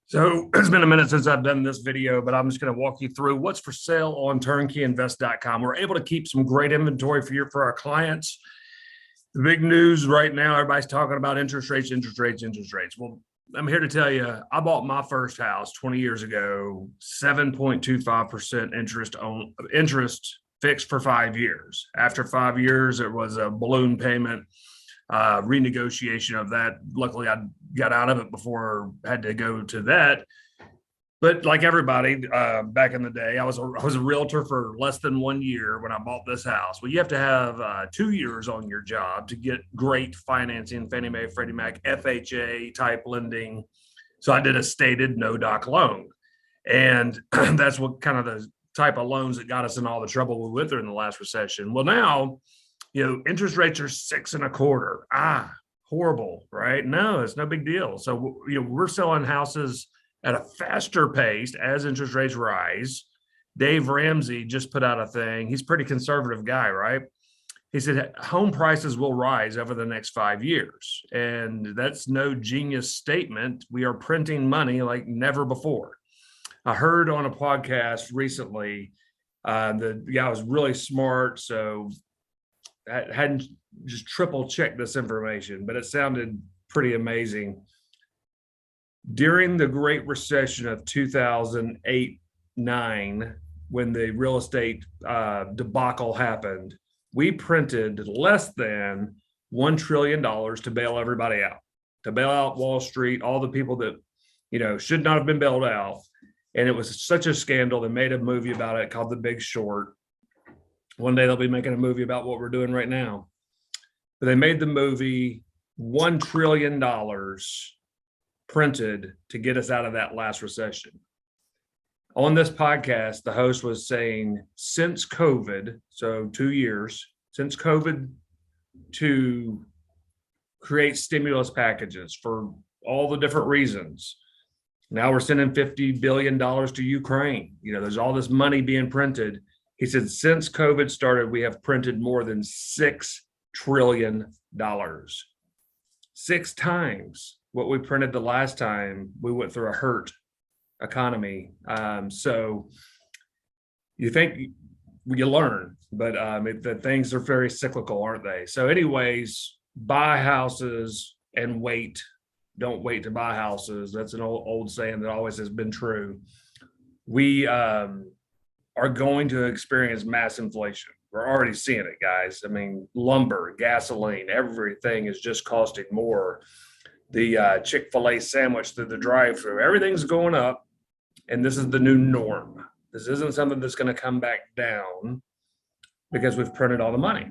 So it's been a minute since I've done this video, but I'm just going to walk you through what's for sale on TurnkeyInvest.com. We're able to keep some great inventory for our clients. The big news right now, everybody's talking about interest rates. Well, I'm here to tell you, I bought my first house 20 years ago, 7.25% interest fixed for 5 years. After 5 years, it was a balloon payment. Renegotiation of that. Luckily, I got out of it before I had to go to that. But like everybody back in the day, I was a realtor for less than 1 year when I bought this house. Well, you have to have 2 years on your job to get great financing, Fannie Mae, Freddie Mac, FHA type lending. So I did a stated no doc loan, and that's what kind of the type of loans that got us in all the trouble we went through in the last recession. Well, now, interest rates are 6.25. Horrible, right? No, it's no big deal. So, we're selling houses at a faster pace as interest rates rise. Dave Ramsey just put out a thing. He's a pretty conservative guy, right? He said home prices will rise over the next 5 years. And that's no genius statement. We are printing money like never before. I heard on a podcast recently, the guy was really smart. So I hadn't just triple checked this information, but it sounded pretty amazing. During the Great Recession of 2008-9, when the real estate debacle happened, we printed less than $1 trillion to bail everybody out, to bail out Wall Street, all the people that, should not have been bailed out. And it was such a scandal. They made a movie about it called The Big Short. One day they'll be making a movie about what we're doing right now. But they made the movie, $1 trillion printed to get us out of that last recession. On this podcast, the host was saying since COVID, so 2 years, since COVID, to create stimulus packages for all the different reasons. Now we're sending $50 billion to Ukraine. There's all this money being printed. He said, since COVID started, we have printed more than $6 trillion. 6 times what we printed the last time we went through a hurt economy. So you think you learn, but the things are very cyclical, aren't they? So anyways, buy houses and wait. Don't wait to buy houses. That's an old saying that always has been true. We are going to experience mass inflation. We're already seeing it, guys. I mean, lumber, gasoline, everything is just costing more. The Chick-fil-A sandwich through the drive-thru, everything's going up, and this is the new norm. This isn't something that's going to come back down because we've printed all the money.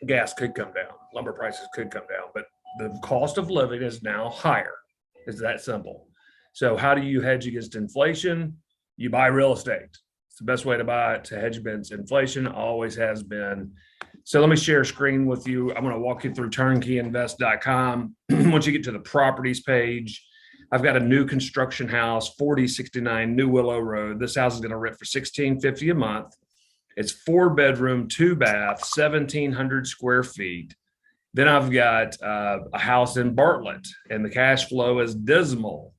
Gas could come down, lumber prices could come down, but the cost of living is now higher. It's that simple. So how do you hedge against inflation? You buy real estate. It's the best way to buy it, to hedge against inflation, always has been. So let me share a screen with you. I'm going to walk you through TurnkeyInvest.com. Once you get to the properties page, I've got a new construction house, 4069 New Willow Road. This house is going to rent for $1,650 a month. It's 4-bedroom, 2-bath, 1,700 square feet. Then I've got a house in Bartlett, and the cash flow is dismal,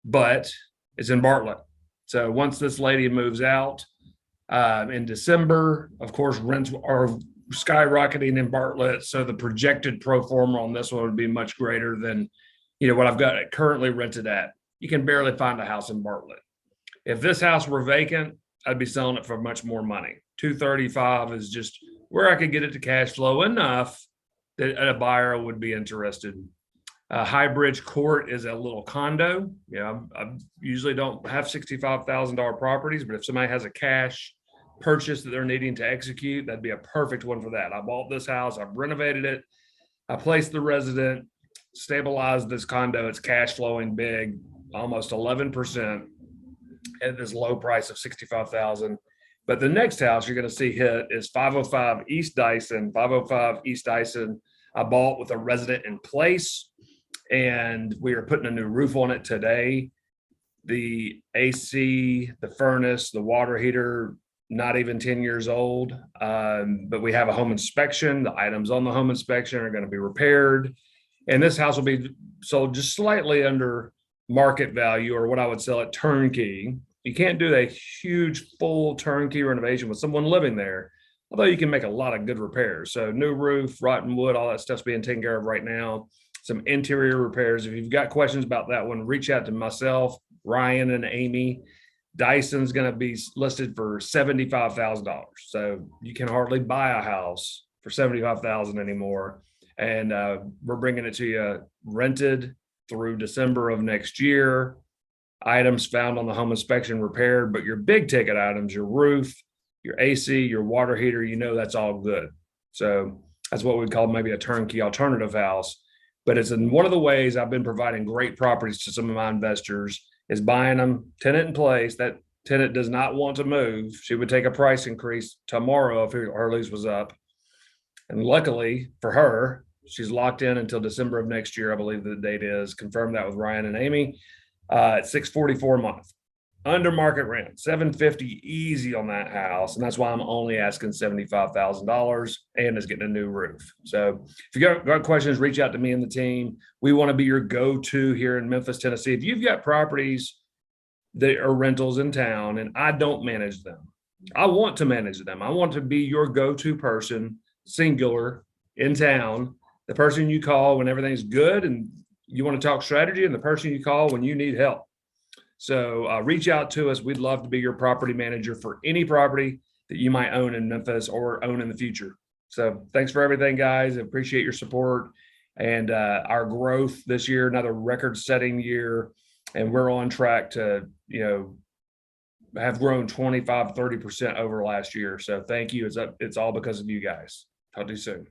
but it's in Bartlett. So once this lady moves out in December, of course, rents are skyrocketing in Bartlett. So the projected pro forma on this one would be much greater than, what I've got it currently rented at. You can barely find a house in Bartlett. If this house were vacant, I'd be selling it for much more money. $235 is just where I could get it to cash flow enough that a buyer would be interested. High Bridge Court is a little condo. I usually don't have $65,000 properties, but if somebody has a cash purchase that they're needing to execute, that'd be a perfect one for that. I bought this house, I've renovated it, I placed the resident, stabilized this condo. It's cash flowing big, almost 11% at this low price of $65,000. But the next house you're going to see hit is 505 East Dyson. 505 East Dyson, I bought with a resident in place, and we are putting a new roof on it today. The AC, the furnace, the water heater, not even 10 years old. But we have a home inspection. The items on the home inspection are going to be repaired. And this house will be sold just slightly under market value, or what I would sell at turnkey. You can't do a huge full turnkey renovation with someone living there, although you can make a lot of good repairs. So new roof, rotten wood, all that stuff's being taken care of right now. Some interior repairs. If you've got questions about that one, reach out to myself, Ryan, and Amy. Dyson's going to be listed for $75,000. So you can hardly buy a house for $75,000 anymore. And we're bringing it to you rented through December of next year. Items found on the home inspection repaired, but your big ticket items, your roof, your AC, your water heater, that's all good. So that's what we call maybe a turnkey alternative house. But it's in one of the ways I've been providing great properties to some of my investors is buying them tenant in place. That tenant does not want to move. She would take a price increase tomorrow if her lease was up. And luckily for her, she's locked in until December of next year. I believe the date is. Confirmed that with Ryan and Amy at $644 a month. Under market rent, $750 easy on that house. And that's why I'm only asking $75,000 and is getting a new roof. So if you got questions, reach out to me and the team. We want to be your go-to here in Memphis, Tennessee. If you've got properties that are rentals in town and I don't manage them, I want to manage them. I want to be your go-to person, singular, in town, the person you call when everything's good and you want to talk strategy, and the person you call when you need help. So reach out to us. We'd love to be your property manager for any property that you might own in Memphis or own in the future. So thanks for everything, guys. I appreciate your support and our growth this year, another record-setting year. And we're on track to, have grown 25, 30% over last year. So thank you. It's all because of you guys. Talk to you soon.